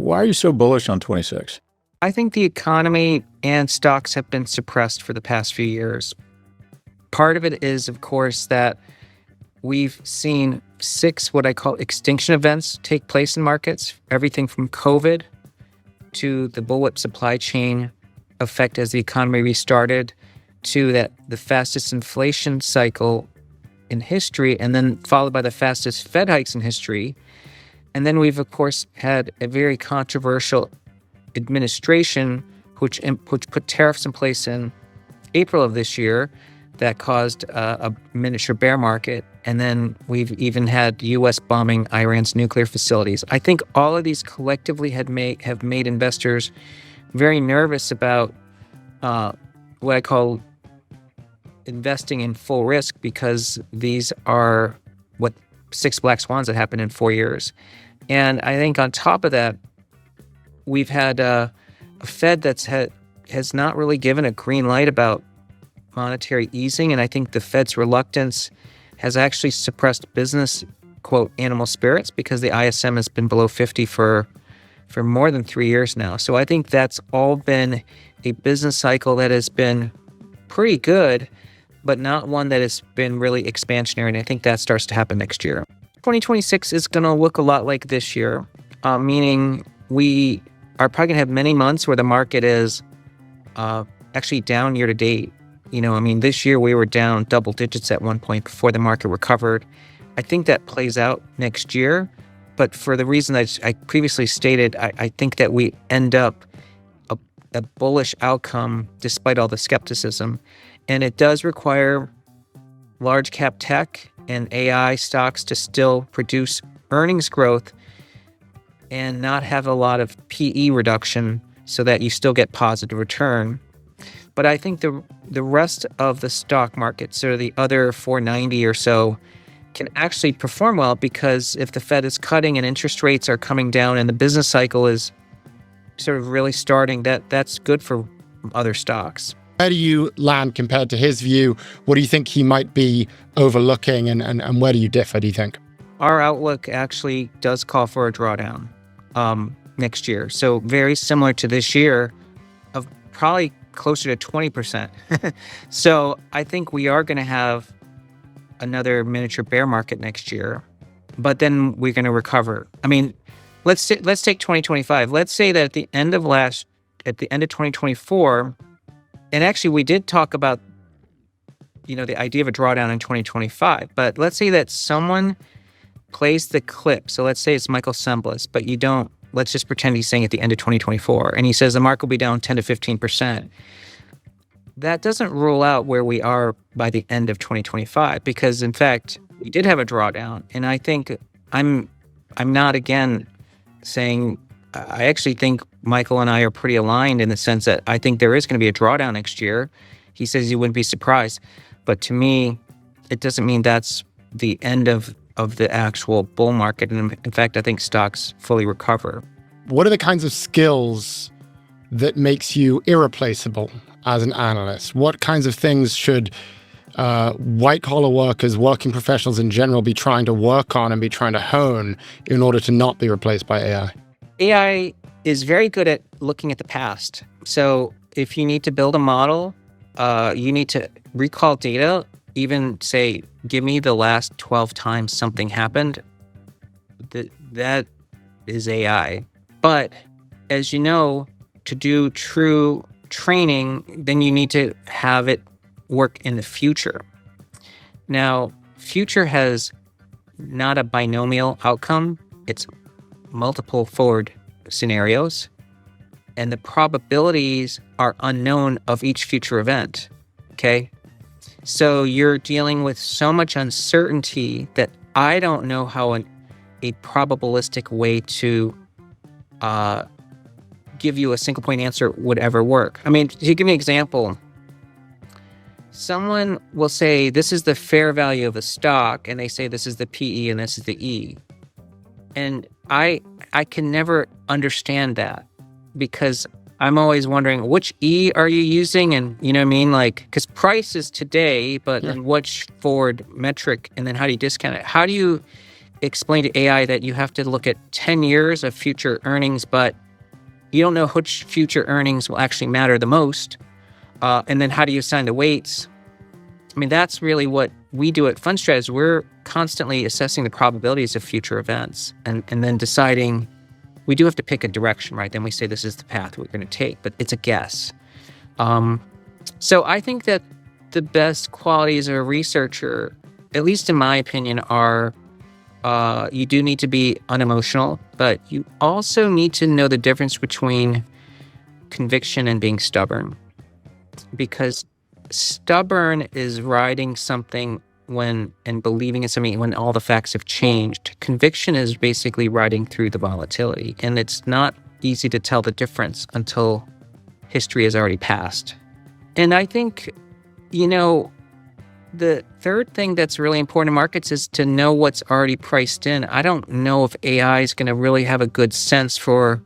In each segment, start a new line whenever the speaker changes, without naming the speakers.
why are you so bullish on 26?
I think the economy and stocks have been suppressed for the past few years. Part of it is, of course, that we've seen 6 what I call extinction events take place in markets, everything from COVID to the bullwhip supply chain effect as the economy restarted, to the fastest inflation cycle in history, and then followed by the fastest Fed hikes in history. And then we've, of course, had a very controversial administration which put tariffs in place in April of this year that caused a miniature bear market. And then we've even had U.S. bombing Iran's nuclear facilities. I think all of these collectively have made investors very nervous about what I call investing in full risk, because these are what 6 black swans that happened in 4 years. And I think on top of that, we've had a Fed has not really given a green light about monetary easing, and I think the Fed's reluctance has actually suppressed business, quote, animal spirits, because the ISM has been below 50 for more than 3 years now. So I think that's all been a business cycle that has been pretty good, but not one that has been really expansionary, and I think that starts to happen next year. 2026 is going to look a lot like this year, meaning we are probably going to have many months where the market is actually down year to date. This year we were down double digits at one point before the market recovered. I think that plays out next year, but for the reason that I previously stated, I think that we end up a bullish outcome despite all the skepticism. And it does require large cap tech and AI stocks to still produce earnings growth and not have a lot of PE reduction so that you still get positive return. But I think the rest of the stock market, so the other 490 or so, can actually perform well, because if the Fed is cutting and interest rates are coming down and the business cycle is sort of really starting, that's good for other stocks.
Where do you land compared to his view? What do you think he might be overlooking, and where do you differ, do you think?
Our outlook actually does call for a drawdown next year. So very similar to this year, of probably closer to 20%. So I think we are going to have another miniature bear market next year, but then we're going to recover. Let's take 2025. Let's say that at the end of 2024, and actually we did talk about, the idea of a drawdown in 2025, but let's say that someone plays the clip. So let's say it's Michael Semblas, but let's just pretend he's saying at the end of 2024, and he says the market will be down 10 to 15%. That doesn't rule out where we are by the end of 2025, because in fact, we did have a drawdown. And I think I'm not, again, saying, I actually think Michael and I are pretty aligned in the sense that I think there is going to be a drawdown next year. He says he wouldn't be surprised. But to me, it doesn't mean that's the end of the actual bull market. And in fact, I think stocks fully recover.
What are the kinds of skills that makes you irreplaceable as an analyst? What kinds of things should white-collar workers, working professionals in general, be trying to work on and be trying to hone in order to not be replaced by AI?
AI is very good at looking at the past. So if you need to build a model, you need to recall data, even say, give me the last 12 times something happened. That is AI. But as you know, to do true training, then you need to have it work in the future. Now, future has not a binomial outcome. It's multiple forward scenarios, and the probabilities are unknown of each future event. Okay? So you're dealing with so much uncertainty that I don't know how a probabilistic way to give you a single point answer would ever work. To give me an example, someone will say, this is the fair value of a stock, and they say this is the PE and this is the E. And I can never understand that, because I'm always wondering, which E are you using? And you know what I mean? Because price is today, but then which forward metric, and then how do you discount it? How do you explain to AI that you have to look at 10 years of future earnings, but you don't know which future earnings will actually matter the most. And then how do you assign the weights? I mean, that's really what we do at Fundstrat is we're constantly assessing the probabilities of future events and then deciding, we do have to pick a direction, right? Then we say this is the path we're going to take, but it's a guess. So I think that the best qualities of a researcher, at least in my opinion, are you do need to be unemotional, but you also need to know the difference between conviction and being stubborn. Because stubborn is riding something and believing in something when all the facts have changed. Conviction is basically riding through the volatility, and it's not easy to tell the difference until history has already passed. And I think, the third thing that's really important in markets is to know what's already priced in. I don't know if AI is going to really have a good sense for,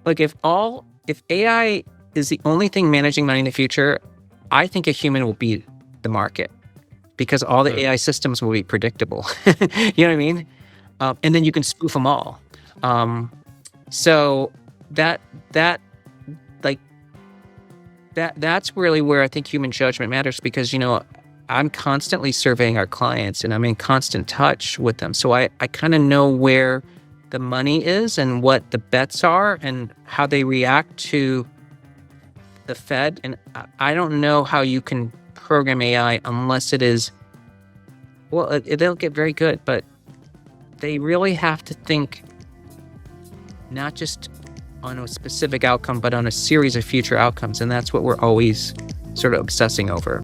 like, if AI is the only thing managing money in the future, I think a human will beat the market because all the AI systems will be predictable. You know what I mean? And then you can spoof them all. So that's really where I think human judgment matters because, I'm constantly surveying our clients and I'm in constant touch with them. So I kind of know where the money is and what the bets are and how they react to the Fed. And I don't know how you can program AI unless it is, well, they'll get very good, but they really have to think not just on a specific outcome, but on a series of future outcomes. And that's what we're always sort of obsessing over.